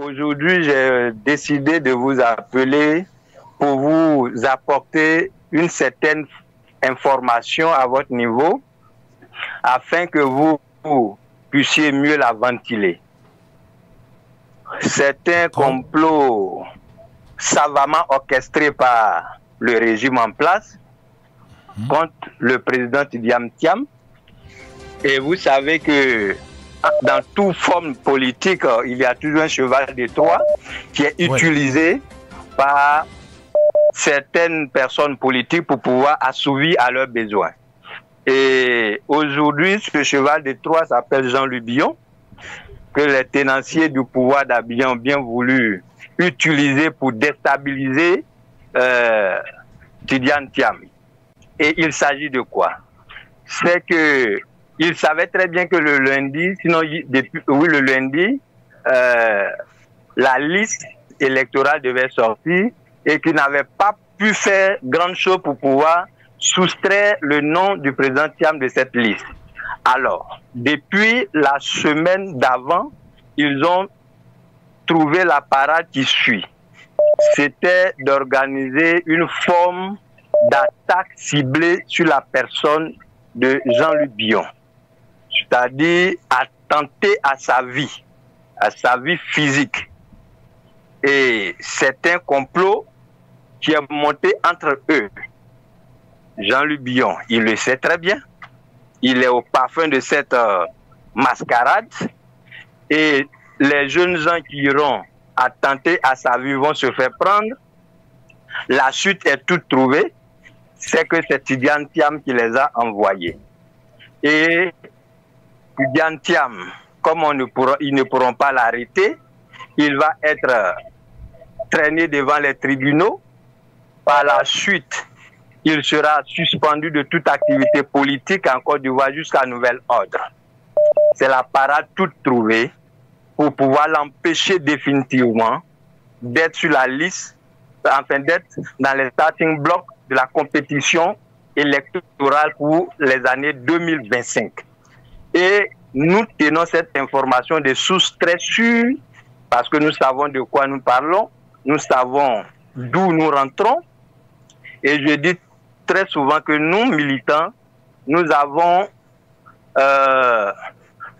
aujourd'hui, j'ai décidé de vous appeler pour vous apporter une certaine information à votre niveau afin que vous puissiez mieux la ventiler. C'est un complot savamment orchestré par le régime en place contre le président Tidiane Thiam. Et vous savez que dans toute forme politique, il y a toujours un cheval de Troie qui est utilisé par certaines personnes politiques pour pouvoir assouvir à leurs besoins. Et aujourd'hui, ce cheval de Troie s'appelle Jean-Luc Billon, que les tenanciers du pouvoir d'Abidjan ont bien voulu utiliser pour déstabiliser Tidiane Thiam. Et il s'agit de quoi? C'est que il savait très bien que le lundi, le lundi, la liste électorale devait sortir et qu'il n'avait pas pu faire grande chose pour pouvoir soustraire le nom du président Thiam de cette liste. Alors, depuis la semaine d'avant, ils ont trouvé la parade qui suit. C'était d'organiser une forme d'attaque ciblée sur la personne de Jean-Luc Billon. C'est-à-dire attenter à sa vie physique. Et c'est un complot qui est monté entre eux. Jean-Luc Billon, il le sait très bien. Il est au parfum de cette mascarade. Et les jeunes gens qui iront attenter à sa vie vont se faire prendre. La chute est toute trouvée. C'est que c'est Tidiane Thiam qui les a envoyés. Et Tidiane Thiam, comme ils ne pourront pas l'arrêter, il va être traîné devant les tribunaux. Par la suite, il sera suspendu de toute activité politique en Côte d'Ivoire jusqu'à nouvel ordre. C'est la parade toute trouvée pour pouvoir l'empêcher définitivement d'être sur la liste, enfin d'être dans les starting blocks de la compétition électorale pour les années 2025. Et nous tenons cette information de sources très sûres parce que nous savons de quoi nous parlons, nous savons d'où nous rentrons. Et je dis très souvent que nous, militants, nous avons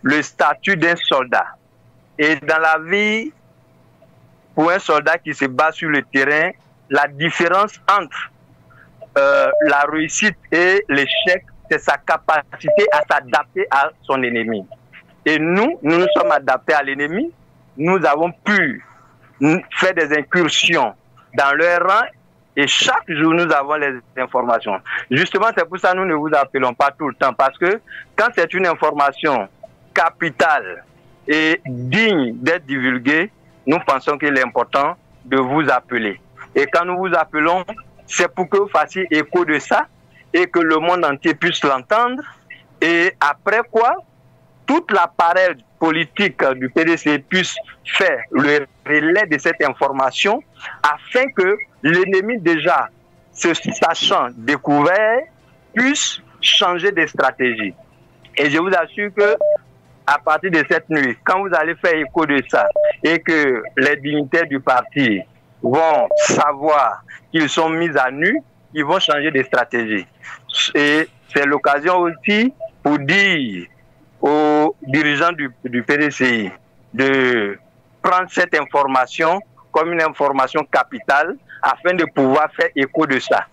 le statut d'un soldat. Et dans la vie, pour un soldat qui se bat sur le terrain, la différence entre la réussite et l'échec, c'est sa capacité à s'adapter à son ennemi. Et nous nous sommes adaptés à l'ennemi. Nous avons pu faire des incursions dans leur rang et chaque jour nous avons les informations. Justement, c'est pour ça que nous ne vous appelons pas tout le temps, parce que quand c'est une information capitale et digne d'être divulguée, nous pensons qu'il est important de vous appeler. Et quand nous vous appelons, c'est pour que vous fassiez écho de ça et que le monde entier puisse l'entendre. Et après quoi, toute l'appareil politique du PDC puisse faire le relais de cette information afin que l'ennemi déjà, se sachant découvert, puisse changer de stratégie. Et je vous assure que à partir de cette nuit, quand vous allez faire écho de ça et que les dignitaires du parti vont savoir qu'ils sont mis à nu, ils vont changer de stratégie. Et c'est l'occasion aussi pour dire aux dirigeants du PDCI de prendre cette information comme une information capitale afin de pouvoir faire écho de ça.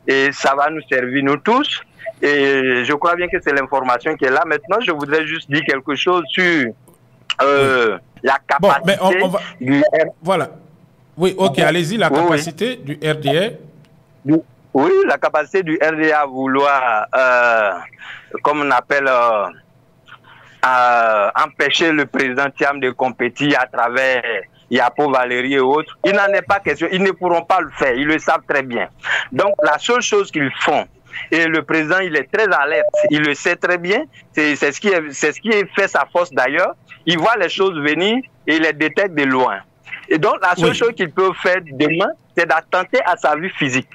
Et ça va nous servir nous tous. Et je crois bien que c'est l'information qui est là. Maintenant, je voudrais juste dire quelque chose sur la capacité du Voilà. Oui, ok, allez-y, la capacité du RDA. Oui, la capacité du RDA à vouloir, comme on appelle, empêcher le président Thiam de compétir à travers Yapo, Valérie et autres. Il n'en est pas question, ils ne pourront pas le faire, ils le savent très bien. Donc la seule chose qu'ils font, et le président il est très alerte, il le sait très bien, c'est ce qui fait sa force d'ailleurs, il voit les choses venir et il les détecte de loin. Et donc la seule chose qu'il peut faire demain, c'est d'attenter à sa vie physique.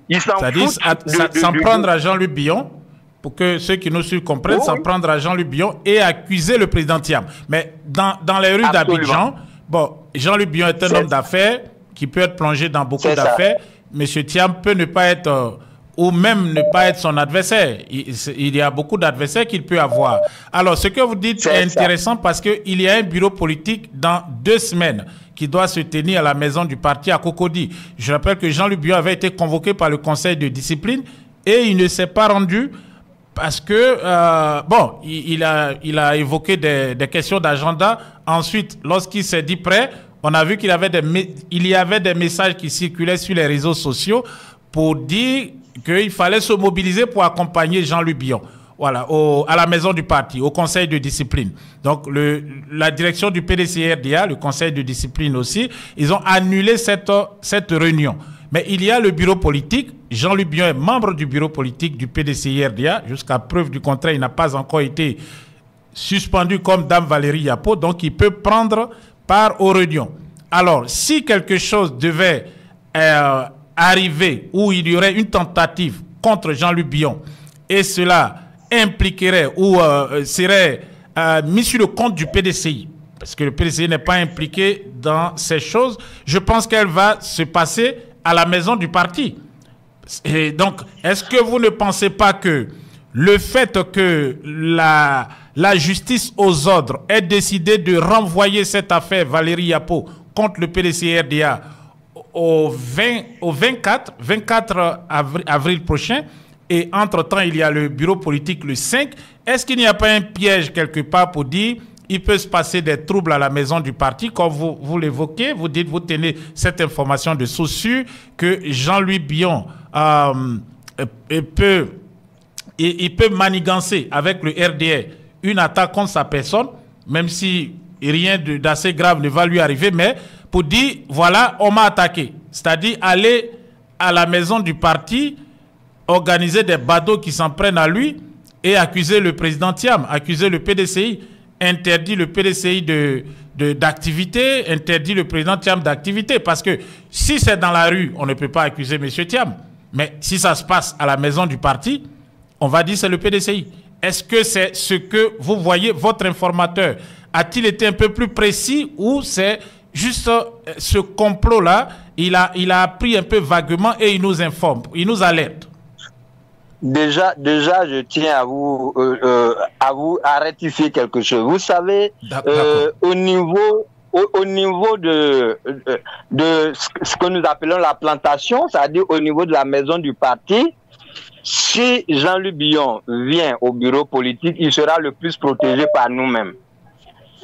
Il s'en fout. S'en prendre à Jean-Luc Billon, pour que ceux qui nous suivent comprennent, s'en prendre à Jean-Luc Billon et accuser le président Thiam. Mais dans les rues d'Abidjan, bon, Jean-Luc Bion est un homme d'affaires qui peut être plongé dans beaucoup d'affaires. Monsieur Thiam peut ne pas être, ou même ne pas être son adversaire. Il y a beaucoup d'adversaires qu'il peut avoir. Alors, ce que vous dites est intéressant parce qu'il y a un bureau politique dans 2 semaines qui doit se tenir à la maison du parti à Cocody. Je rappelle que Jean-Luc Bion avait été convoqué par le conseil de discipline et il ne s'est pas rendu parce que, bon, il a évoqué des questions d'agenda. Ensuite, lorsqu'il s'est dit prêt, on a vu qu'il y avait des messages qui circulaient sur les réseaux sociaux pour dire qu'il fallait se mobiliser pour accompagner Jean-Luc Bion. Voilà, à la maison du parti, au conseil de discipline. Donc, la direction du PDCRDA, le conseil de discipline aussi, ils ont annulé cette réunion. Mais il y a le bureau politique. Jean-Luc Bion est membre du bureau politique du PDCRDA. Jusqu'à preuve du contraire, il n'a pas encore été suspendu comme Dame Valérie Yapo. Donc, il peut prendre part aux réunions. Alors, si quelque chose devait arriver où il y aurait une tentative contre Jean-Luc Bion et cela impliquerait ou serait mis sur le compte du PDCI, parce que le PDCI n'est pas impliqué dans ces choses, je pense qu'elle va se passer à la maison du parti. Et donc, est-ce que vous ne pensez pas que le fait que la justice aux ordres ait décidé de renvoyer cette affaire Valérie Yapo contre le PDCRDA au 24 avril prochain, et entre-temps, il y a le bureau politique le 5, est-ce qu'il n'y a pas un piège quelque part pour dire il peut se passer des troubles à la maison du parti, comme vous l'évoquez, vous dites, vous tenez cette information de source sûre, que Jean-Louis Bion peut manigancer avec le RDR une attaque contre sa personne, même si rien d'assez grave ne va lui arriver, mais pour dire, voilà, on m'a attaqué. C'est-à-dire aller à la maison du parti, organiser des badauds qui s'en prennent à lui et accuser le président Thiam, accuser le PDCI, interdit le PDCI d'activité, interdit le président Thiam d'activité. Parce que si c'est dans la rue, on ne peut pas accuser M. Thiam. Mais si ça se passe à la maison du parti, on va dire que c'est le PDCI. Est-ce que c'est ce que vous voyez, votre informateur? A-t-il été un peu plus précis ou c'est juste ce complot-là, il a appris un peu vaguement et il nous informe, il nous alerte? Déjà, je tiens à rectifier quelque chose. Vous savez, au niveau de ce que nous appelons la plantation, c'est-à-dire au niveau de la maison du parti, si Jean-Luc Bion vient au bureau politique, il sera le plus protégé par nous-mêmes.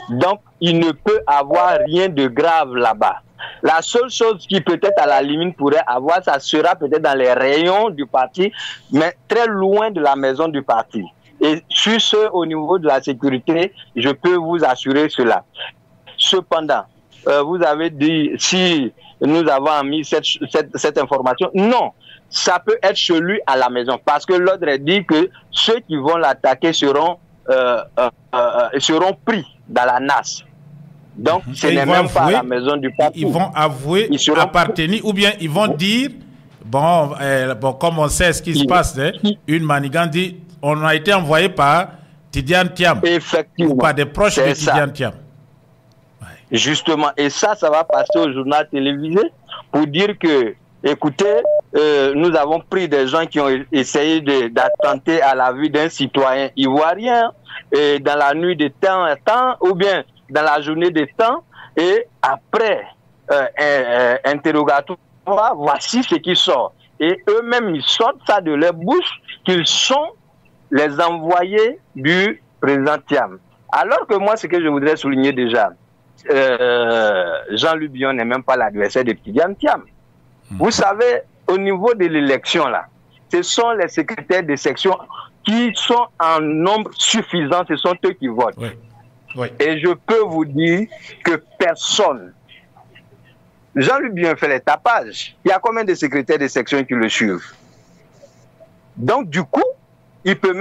Donc, il ne peut avoir rien de grave là-bas. La seule chose qui peut-être à la limite pourrait avoir, ça sera peut-être dans les rayons du parti, mais très loin de la maison du parti. Et sur ce, au niveau de la sécurité, je peux vous assurer cela. Cependant, vous avez dit, si nous avons mis cette information, non, ça peut être celui à la maison, parce que l'ordre dit que ceux qui vont l'attaquer seront pris dans la nasse. Donc, ce n'est même pas la maison du parti. Ils vont avouer appartenir, ou bien ils vont dire, bon, comme on sait ce qui se passe, une manigance dit, on a été envoyé par Tidiane Thiam, ou par des proches de Tidiane Thiam. Ouais. Justement, et ça va passer au journal télévisé pour dire que, écoutez, nous avons pris des gens qui ont essayé d'attenter à la vie d'un citoyen ivoirien, et dans la nuit de temps à temps, ou bien dans la journée de temps, et après interrogatoire, voici ce qui sort. Et eux-mêmes, ils sortent ça de leur bouche, qu'ils sont les envoyés du président Thiam. Alors que moi, ce que je voudrais souligner déjà, Jean-Luc Bion n'est même pas l'adversaire de Tidiane Thiam. Vous savez, au niveau de l'élection, là, ce sont les secrétaires de section qui sont en nombre suffisant, ce sont eux qui votent. Oui. Oui. Et je peux vous dire que personne, Jean-Luc Bion fait les tapages. Il y a combien de secrétaires de section qui le suivent? Donc du coup, il peut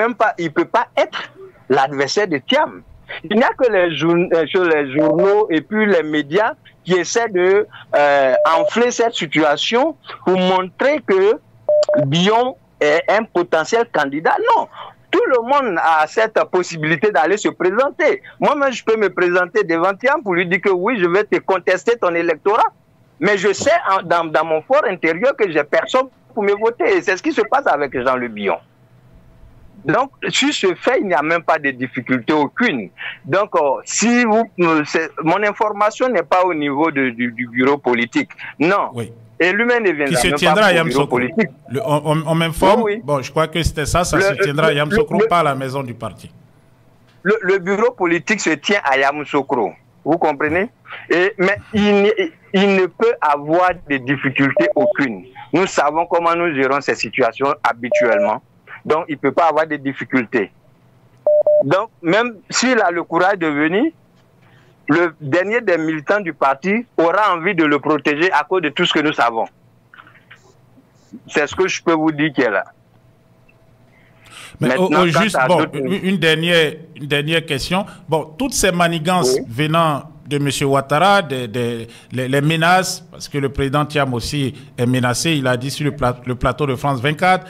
pas être l'adversaire de Thiam. Il n'y a que les journaux et puis les médias qui essaient de enfler cette situation pour montrer que Bion est un potentiel candidat. Non. tout le monde a cette possibilité d'aller se présenter. Moi-même, je peux me présenter devant Thiam pour lui dire que oui, je vais te contester ton électorat. Mais je sais dans mon fort intérieur que j'ai personne pour me voter. Et c'est ce qui se passe avec Jean Le Bion. Donc, sur ce fait, il n'y a même pas de difficulté aucune. Donc, si vous, mon information n'est pas au niveau du bureau politique. Non. Oui. Et lui-même ne viendra qui se même tiendra pas à au bureau Yamoussoukro. politique. On m'informe. Oui, oui. Bon, je crois que c'était ça. Ça se tiendra à Yamoussoukro, pas à la maison du parti. Le bureau politique se tient à Yamoussoukro. Vous comprenez? Mais il ne peut avoir de difficulté aucune. Nous savons comment nous gérons ces situations habituellement. Donc, il ne peut pas avoir de difficultés. Donc, même s'il a le courage de venir, le dernier des militants du parti aura envie de le protéger à cause de tout ce que nous savons. C'est ce que je peux vous dire qui est là. Mais maintenant, au juste, bon, une dernière question. Bon, toutes ces manigances venant de M. Ouattara, les menaces, parce que le président Thiam aussi est menacé, il a dit sur le plateau de France 24,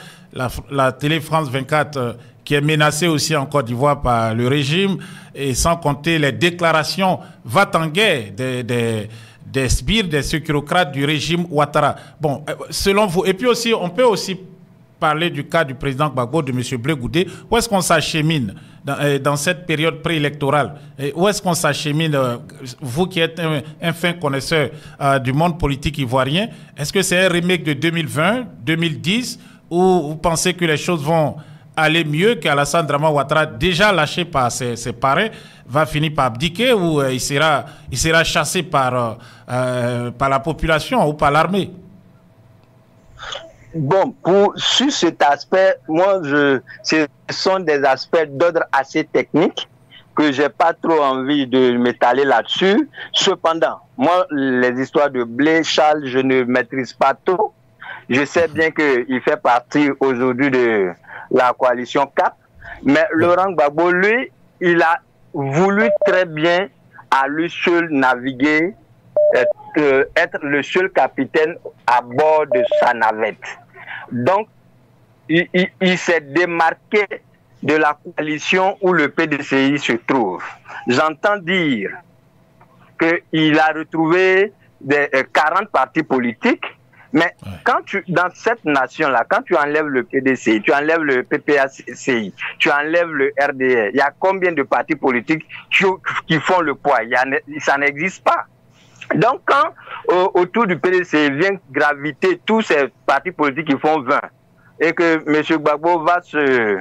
la télé France 24 qui est menacée aussi en Côte d'Ivoire par le régime, et sans compter les déclarations va-t-en-guerre des sbires, des sécurocrates du régime Ouattara. Bon, selon vous, et puis aussi, on peut aussi parler du cas du président Gbagbo, de M. Blé Goudé. Où est-ce qu'on s'achemine dans cette période préélectorale? Où est-ce qu'on s'achemine, vous qui êtes un fin connaisseur du monde politique ivoirien? Est-ce que c'est un remake de 2020, 2010, ou vous pensez que les choses vont aller mieux, qu'Alassane Drama Ouattara, déjà lâché par ses parrains, va finir par abdiquer, ou il sera chassé par la population ou par l'armée? Bon, sur cet aspect, moi, ce sont des aspects d'ordre assez technique que j'ai pas trop envie de m'étaler là-dessus. Cependant, moi, les histoires de Blé, Charles, je ne maîtrise pas tout. Je sais bien qu'il fait partie aujourd'hui de la coalition CAP, mais Laurent Gbagbo, lui, il a voulu très bien à lui seul naviguer, être le seul capitaine à bord de sa navette. Donc, il s'est démarqué de la coalition où le PDCI se trouve. J'entends dire qu'il a retrouvé 40 partis politiques, mais quand dans cette nation-là, quand tu enlèves le PDCI, tu enlèves le PPACI, tu enlèves le RDR, il y a combien de partis politiques qui font le poids? Ça n'existe pas. Donc, quand autour du PDC vient graviter tous ces partis politiques qui font 20 et que M. Gbagbo va se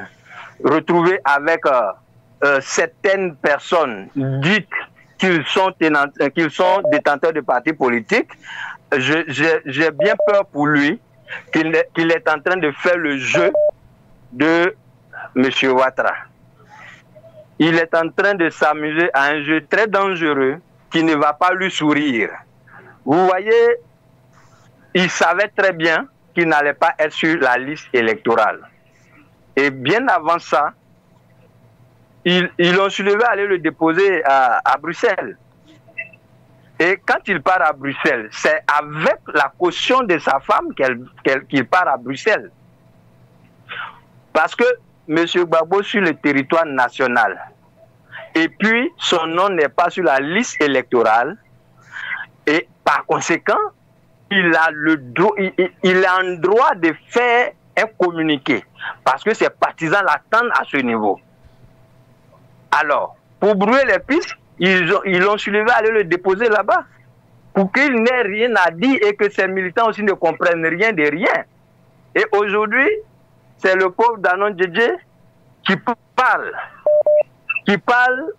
retrouver avec certaines personnes dites qu'ils sont détenteurs de partis politiques, j'ai bien peur pour lui qu'il est en train de faire le jeu de M. Ouattara. Il est en train de s'amuser à un jeu très dangereux qui ne va pas lui sourire. Vous voyez, il savait très bien qu'il n'allait pas être sur la liste électorale. Et bien avant ça, ils ont soulevé à aller le déposer à Bruxelles. Et quand il part à Bruxelles, c'est avec la caution de sa femme qu'il part à Bruxelles. Parce que M. Gbagbo sur le territoire national, et puis son nom n'est pas sur la liste électorale, et par conséquent, il a un droit de faire un communiqué, parce que ses partisans l'attendent à ce niveau. Alors, pour brouiller les pistes, ils l'ont soulevé à aller le déposer là-bas, pour qu'il n'ait rien à dire et que ses militants aussi ne comprennent rien de rien. Et aujourd'hui, c'est le pauvre Danon Djedje qui parle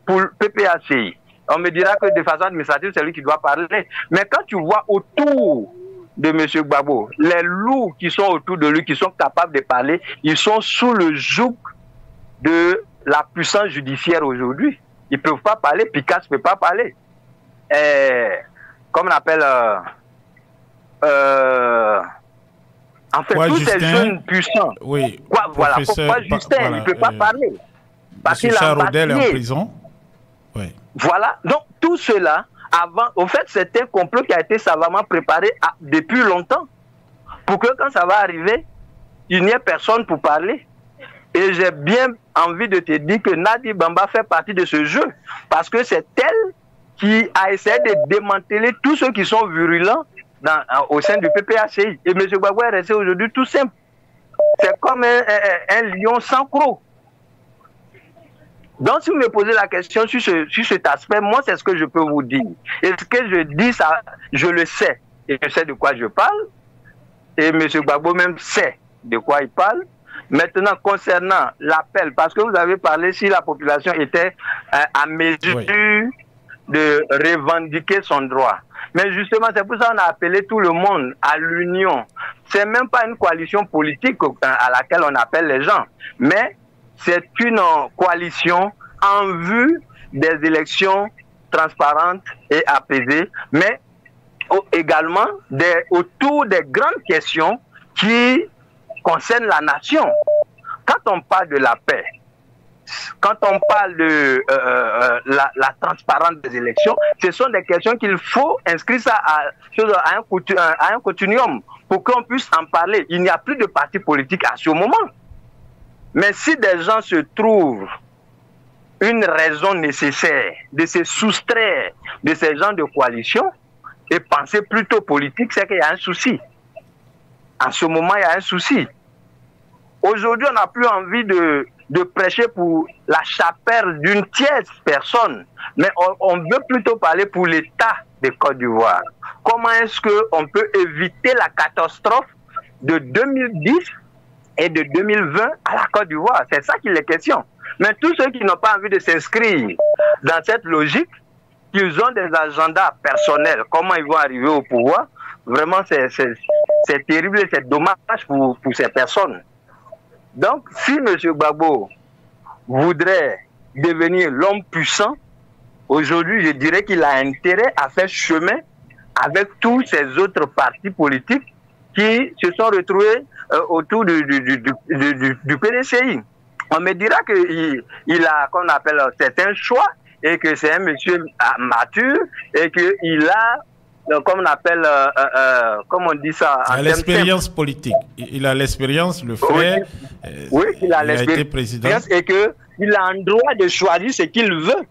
pour le PPACI. On me dira que de façon administrative, c'est lui qui doit parler. Mais quand tu vois autour de M. Gbagbo, les loups qui sont autour de lui, qui sont capables de parler, ils sont sous le joug de la puissance judiciaire aujourd'hui. Ils ne peuvent pas parler, Picasso ne peut pas parler. Comme on appelle... en fait, tous ces jeunes puissants. Oui, voilà, pourquoi Justin, il ne peut pas parler. Parce qu'il a Rodel est en prison. Oui. Voilà, donc tout cela, avant, au fait, c'est un complot qui a été savamment préparé depuis longtemps. Pour que quand ça va arriver, il n'y ait personne pour parler. Et j'ai bien envie de te dire que Nadi Bamba fait partie de ce jeu. Parce que c'est elle qui a essayé de démanteler tous ceux qui sont virulents au sein du PPACI. Et M. Gbagbo est resté aujourd'hui tout simple. C'est comme un lion sans croc. Donc, si vous me posez la question sur cet aspect, moi, c'est ce que je peux vous dire. Et ce que je dis, ça, je le sais. Et je sais de quoi je parle. Et M. Gbagbo même sait de quoi il parle. Maintenant, concernant l'appel, parce que vous avez parlé si la population était à mesure de revendiquer son droit. Mais justement, c'est pour ça qu'on a appelé tout le monde à l'union. C'est même pas une coalition politique à laquelle on appelle les gens, mais c'est une coalition en vue des élections transparentes et apaisées, mais également autour des grandes questions qui concernent la nation. Quand on parle de la paix, quand on parle de la transparence des élections, ce sont des questions qu'il faut inscrire ça à un continuum pour qu'on puisse en parler. Il n'y a plus de parti politique à ce moment. Mais si des gens se trouvent une raison nécessaire de se soustraire de ces gens de coalition et penser plutôt politique, c'est qu'il y a un souci. En ce moment, il y a un souci. Aujourd'hui, on n'a plus envie de prêcher pour la chapelle d'une tierce personne, mais on veut plutôt parler pour l'État de Côte d'Ivoire. Comment est-ce qu'on peut éviter la catastrophe de 2010 et de 2020 à la Côte d'Ivoire? C'est ça qu'il est question. Mais tous ceux qui n'ont pas envie de s'inscrire dans cette logique, qu'ils ont des agendas personnels, comment ils vont arriver au pouvoir, vraiment c'est terrible et c'est dommage pour ces personnes. Donc, si M. Gbagbo voudrait devenir l'homme puissant, aujourd'hui, je dirais qu'il a intérêt à faire chemin avec tous ces autres partis politiques qui se sont retrouvés autour du PDCI. On me dira qu'il a, qu'on appelle, certains choix et que c'est un monsieur mature et qu'il a, comme on appelle, comme on dit ça... Il a l'expérience politique. Il a l'expérience, le fait. Oui, il a l'expérience président. Et qu'il a un droit de choisir ce qu'il veut.